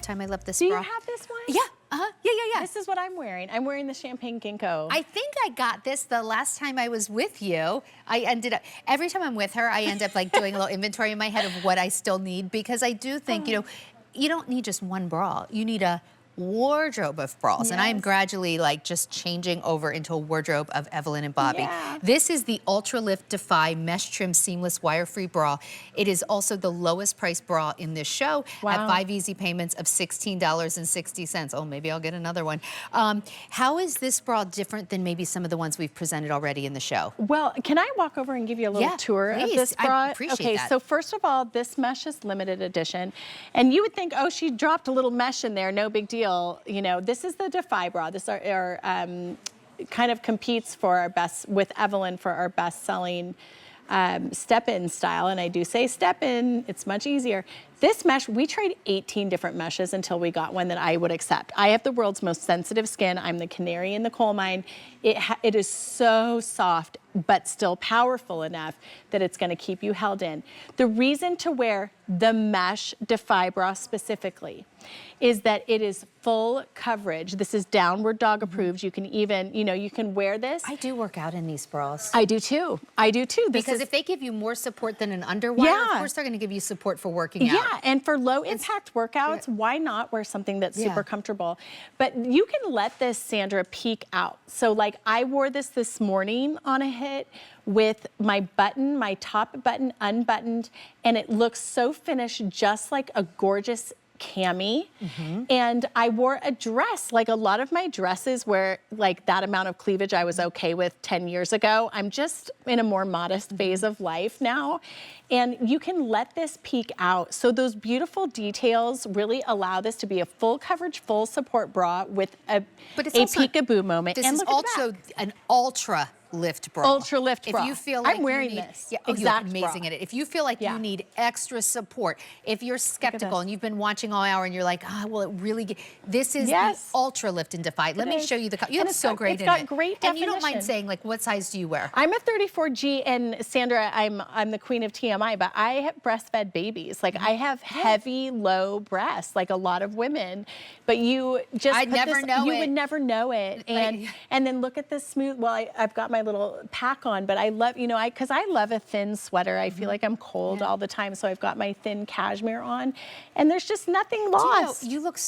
time I loved this bra. bra. Do you have this one? Yeah. Yeah. This is what I'm wearing. I'm wearing the champagne ginkgo. I think I got this the last time I was with you. I ended up, every time I'm with her, I end up like doing a little inventory in my head of what I still need, because I do think, you know, you don't need just one bra. You need a wardrobe of bras. Yes. And I am gradually like just changing over into a wardrobe of Evelyn and Bobbie. Yeah. This is the Ultra Lift Defy Mesh Trim Seamless Wire-Free Bra. It is also the lowest priced bra in this show at 5 easy payments of $16.60. Oh, maybe I'll get another one. How is this bra different than maybe some of the ones we've presented already in the show? Well, can I walk over and give you a little tour of this bra? I appreciate that. So first of all, this mesh is limited edition. And you would think, oh, she dropped a little mesh in there, no big deal. You know, this is the Defy bra. This kind of competes for our best, with Evelyn, for our best-selling step-in style. And I do say step-in, it's much easier. This mesh, we tried 18 different meshes until we got one that I would accept. I have the world's most sensitive skin. I'm the canary in the coal mine. It is so soft, but still powerful enough that it's gonna keep you held in. The reason to wear the mesh Defy bra specifically is that it is full coverage. This is downward dog approved. You can even, you know, you can wear this. I do work out in these bras. I do too. I do too. Because if they give you more support than an underwire, of course they're gonna give you support for working out. Yeah, and for low impact workouts, why not wear something that's super comfortable? But you can let this, Sandra, peek out. So like I wore this morning on a hit with my button, my top button unbuttoned, and it looks so finished, just like a gorgeous cami. And I wore a dress, like a lot of my dresses where like that amount of cleavage I was okay with 10 years ago. I'm just in a more modest phase of life now. And you can let this peek out. So those beautiful details really allow this to be a full coverage, full support bra with a peekaboo moment. This and is also an ultra lift bra. Ultra lift bra. If you feel like I'm wearing this. Yeah, you're amazing at it. If you feel like you need extra support, if you're skeptical and you've been watching all hour and you're like, ah, well, it really, this is the Ultra Lift and Defy. Let me show you the, you look so great in it. It's got great definition. And you don't mind saying, like, what size do you wear? I'm a 34G, and Sandra, I'm the queen of TMI, but I have breastfed babies. Like I have heavy, low breasts, like a lot of women. But you just I'd never know it. You would never know it. And then look at this smooth. Well, I've got my little pack on, but I love, you know, because I love a thin sweater. I feel like I'm cold all the time, so I've got my thin cashmere on, and there's just nothing lost. You know, you look.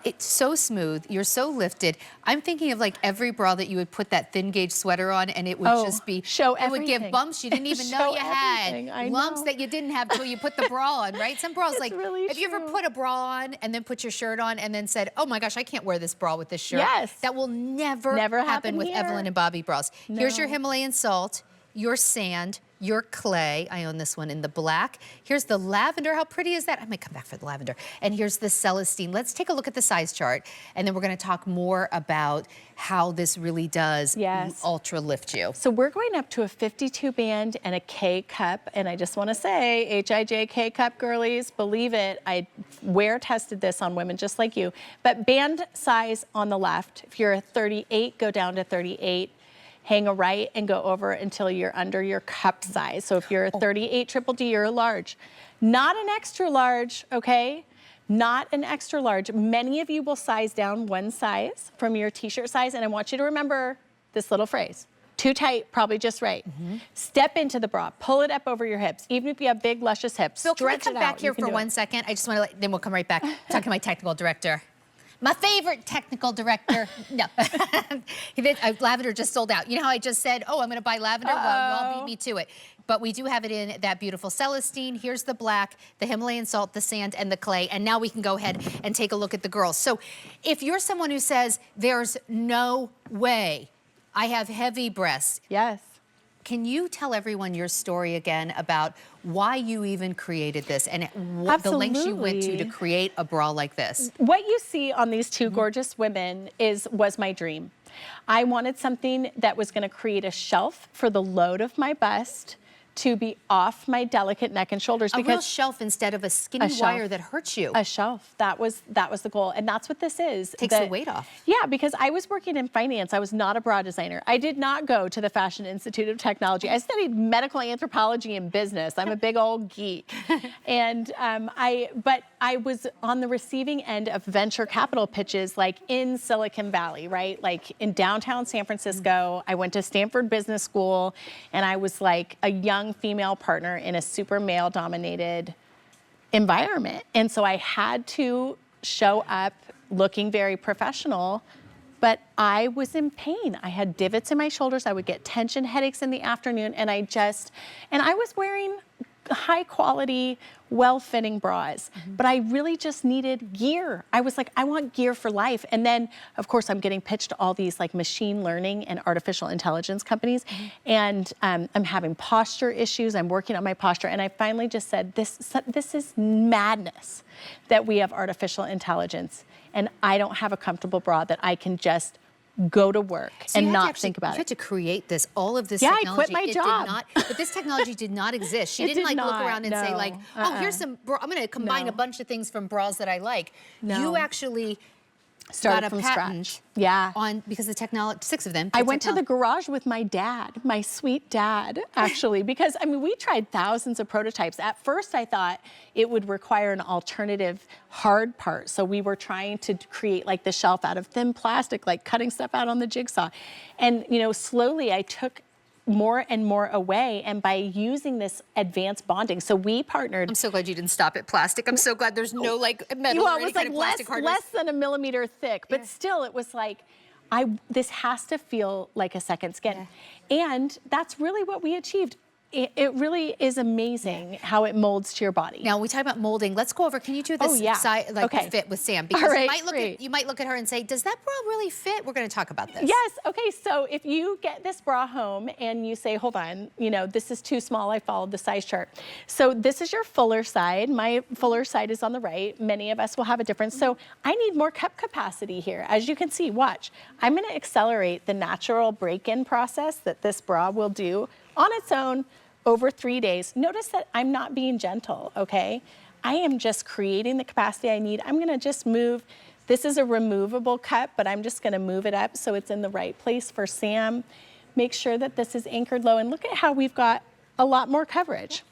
It's so smooth. You're so lifted. I'm thinking of like every bra that you would put that thin gauge sweater on, and it would just be It would give bumps you didn't even know you had. Lumps that you didn't have till you put the bra on, right? Some bras like, have you ever put a bra on and then put your shirt on and then said, oh my gosh, I can't wear this bra with this shirt? Yes. That will never happen with Evelyn and Bobbie bras. No. Here's your Himalayan salt, your sand, your clay. I own this one in the black. Here's the lavender. How pretty is that? I might come back for the lavender. And here's the Celestine. Let's take a look at the size chart, and then we're going to talk more about how this really does ultra lift you. So we're going up to a 52 band and a K cup, and I just want to say, HIJ cup girlies, believe it, I wear tested this on women just like you. But band size on the left, if you're a 38, go down to 38. Hang a right and go over until you're under your cup size. So if you're a 38 triple D, you're a large. Not an extra large, okay? Not an extra large. Many of you will size down one size from your t-shirt size, and I want you to remember this little phrase. Too tight, probably just right. Step into the bra, pull it up over your hips, even if you have big, luscious hips. Phil, can I come back here for 1 second? I just want to, then we'll come right back, talk to my technical director. My favorite technical director. No. Lavender just sold out. You know how I just said, oh, I'm going to buy lavender? Well, you all beat me to it. But we do have it in that beautiful Celestine. Here's the black, the Himalayan salt, the sand, and the clay. And now we can go ahead and take a look at the girls. So if you're someone who says, there's no way I have heavy breasts. Yes. Can you tell everyone your story again about why you even created this and the lengths you went to create a bra like this? What you see on these two gorgeous women was my dream. I wanted something that was going to create a shelf for the load of my bust to be off my delicate neck and shoulders. A because real shelf instead of a skinny wire that hurts you. A shelf. That was the goal. And that's what this is. Takes the weight off. Yeah, because I was working in finance. I was not a bra designer. I did not go to the Fashion Institute of Technology. I studied medical anthropology and business. I'm a big old geek. And but I was on the receiving end of venture capital pitches like in Silicon Valley, right? Like in downtown San Francisco. I went to Stanford Business School, and I was like a young female partner in a super male-dominated environment. And so I had to show up looking very professional, but I was in pain. I had divots in my shoulders. I would get tension headaches in the afternoon, and I was wearing high quality, well-fitting bras, but I really just needed gear. I was like, I want gear for life. And then, of course, I'm getting pitched to all these like machine learning and artificial intelligence companies, and I'm having posture issues. I'm working on my posture, and I finally just said, this is madness that we have artificial intelligence, and I don't have a comfortable bra that I can just go to work and not think about it. You had to create this, all of this technology. technology. I quit my job. But this technology did not exist. She didn't like look around and say like, oh, here's some, I'm going to combine a bunch of things from bras that I like. You actually started got a from patent scratch. Yeah. because the technology, 6 of them. I went to the garage with my dad, my sweet dad, actually, because I mean, we tried thousands of prototypes. At first I thought it would require an alternative hard part. So we were trying to create like the shelf out of thin plastic, like cutting stuff out on the jigsaw. And you know, slowly I took more and more away, and by using this advanced bonding, so we partnered. I'm so glad you didn't stop at plastic. I'm so glad there's no like metal or Well, it any was kind like of plastic hardness. less than a millimeter thick, but still it was like, this has to feel like a second skin. And that's really what we achieved. It really is amazing how it molds to your body. Now we talk about molding. Let's go over. Can you do this fit with Sam? Because you might look at her and say, "Does that bra really fit?" We're going to talk about this. Yes. Okay. So if you get this bra home and you say, "Hold on, you know this is too small," I followed the size chart. So this is your fuller side. My fuller side is on the right. Many of us will have a difference. So I need more cup capacity here. As you can see, watch. I'm going to accelerate the natural break-in process that this bra will do on its own over 3 days. Notice that I'm not being gentle, okay? I am just creating the capacity I need. I'm gonna just move. This is a removable cup, but I'm just gonna move it up so it's in the right place for Sam. Make sure that this is anchored low, and look at how we've got a lot more coverage.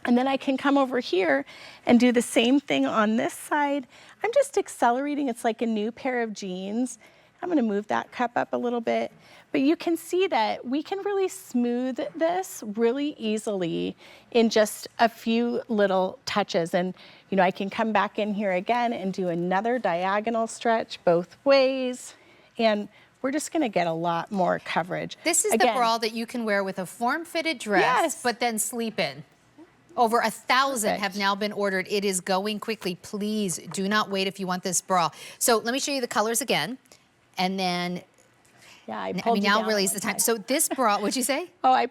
And then I can come over here and do the same thing on this side. I'm just accelerating. It's like a new pair of jeans. I'm gonna move that cup up a little bit. But you can see that we can really smooth this really easily in just a few little touches. And you know, I can come back in here again and do another diagonal stretch both ways. And we're just gonna get a lot more coverage. This is the bra that you can wear with a form-fitted dress, but then sleep in. Over 1,000 have now been ordered. It is going quickly. Please do not wait if you want this bra. So let me show you the colors again. And then, yeah, now really is the time. So this bra, what'd you say? Oh, I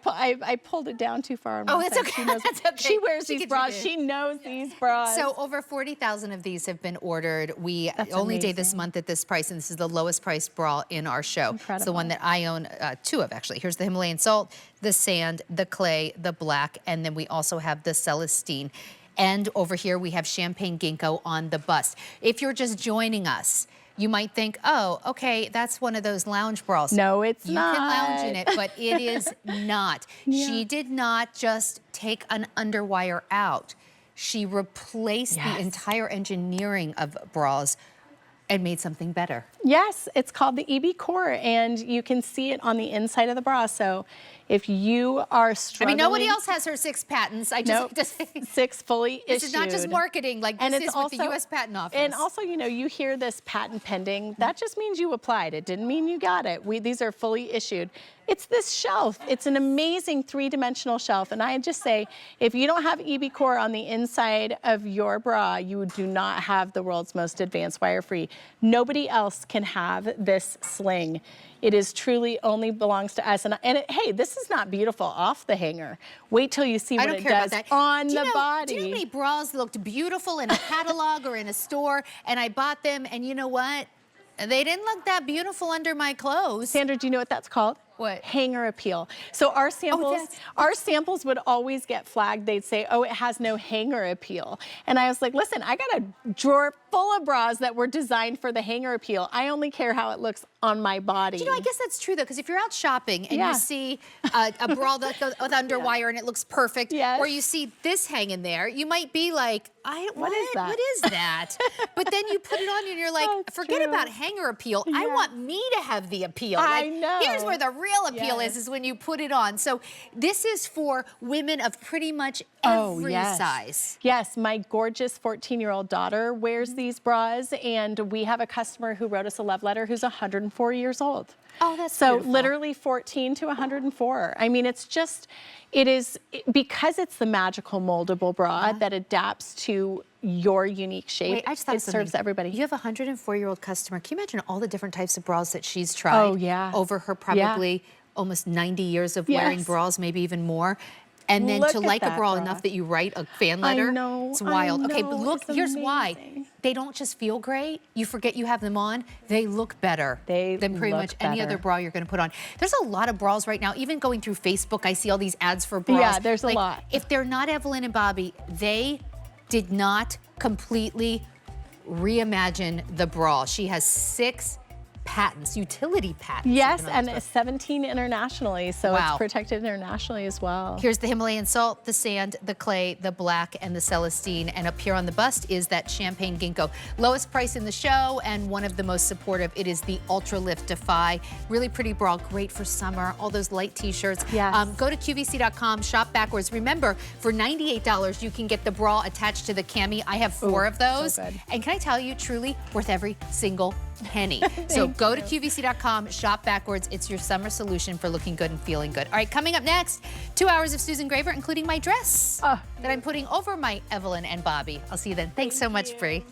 pulled it down too far. Oh, that's okay. That's okay. She wears these bras. She knows these bras. So over 40,000 of these have been ordered. We only did this month at this price, and this is the lowest priced bra in our show. Incredible. It's the one that I own 2 of, actually. Here's the Himalayan salt, the sand, the clay, the black, and then we also have the Celestine. And over here we have champagne ginkgo on the bust. If you're just joining us, you might think, oh, okay, that's one of those lounge bras. No, it's not. You can lounge in it, but it is not. Yeah. She did not just take an underwire out. She replaced the entire engineering of bras and made something better. Yes, it's called the EB Core, and you can see it on the inside of the bra. So if you are struggling... I mean, nobody else has her 6 patents. I just... Nope. 6 fully issued. This is not just marketing, like this is with the U.S. Patent Office. And also, you know, you hear this patent pending. That just means you applied. It didn't mean you got it. These are fully issued. It's this shelf. It's an amazing 3-dimensional shelf. And I just say, if you don't have EB Core on the inside of your bra, you do not have the world's most advanced wire-free. Nobody else can have this sling. It is truly only belongs to us. And hey, this is not beautiful off the hanger. Wait till you see what it does on the body. Do you know how many bras looked beautiful in a catalog or in a store, and I bought them, and you know what? They didn't look that beautiful under my clothes. Sandra, do you know what that's called? What? Hanger appeal. So our samples would always get flagged. They'd say, oh, it has no hanger appeal. And I was like, listen, I got a drawer full of bras that were designed for the hanger appeal. I only care how it looks on my body. You know, I guess that's true though, because if you're out shopping and you see a bra that goes with underwire and it looks perfect, or you see this hanging there, you might be like, what is that? What is that? But then you put it on and you're like, forget about hanger appeal. I want me to have the appeal. I Like, know. Here's where the real appeal is when you put it on. So this is for women of pretty much every size. Yes, my gorgeous 14-year-old daughter wears these bras, and we have a customer who wrote us a love letter who's 104 years old. Oh, that's so beautiful. Literally 14 to 104. I mean, it's just, because it's the magical moldable bra that adapts to your unique shape. Wait, I just thought it serves everybody. You have a 104-year-old customer. Can you imagine all the different types of bras that she's tried over her probably almost 90 years of wearing bras, maybe even more? And then to like a bra enough that you write a fan letter. I know. It's wild. I know, okay, but look, here's amazing. Why. They don't just feel great. You forget you have them on. They look better than pretty much any other bra you're going to put on. There's a lot of bras right now. Even going through Facebook, I see all these ads for bras. Yeah, there's a lot. If they're not Evelyn and Bobbie, they did not completely reimagine the bra. She has 6 patents, utility patents. Yes, and 17 internationally, so it's protected internationally as well. Here's the Himalayan salt, the sand, the clay, the black, and the Celestine. And up here on the bust is that champagne ginkgo. Lowest price in the show and one of the most supportive. It is the Ultra Lift Defy. Really pretty bra, great for summer, all those light t-shirts. Yes. Go to QVC.com, shop backwards. Remember, for $98, you can get the bra attached to the cami. I have 4 of those. So good. And can I tell you, truly worth every single penny. So go to QVC.com, shop backwards. It's your summer solution for looking good and feeling good. All right, coming up next, 2 hours of Susan Graver, including my dress that I'm putting over my Evelyn and Bobbie. I'll see you then. Thanks so much, Bree.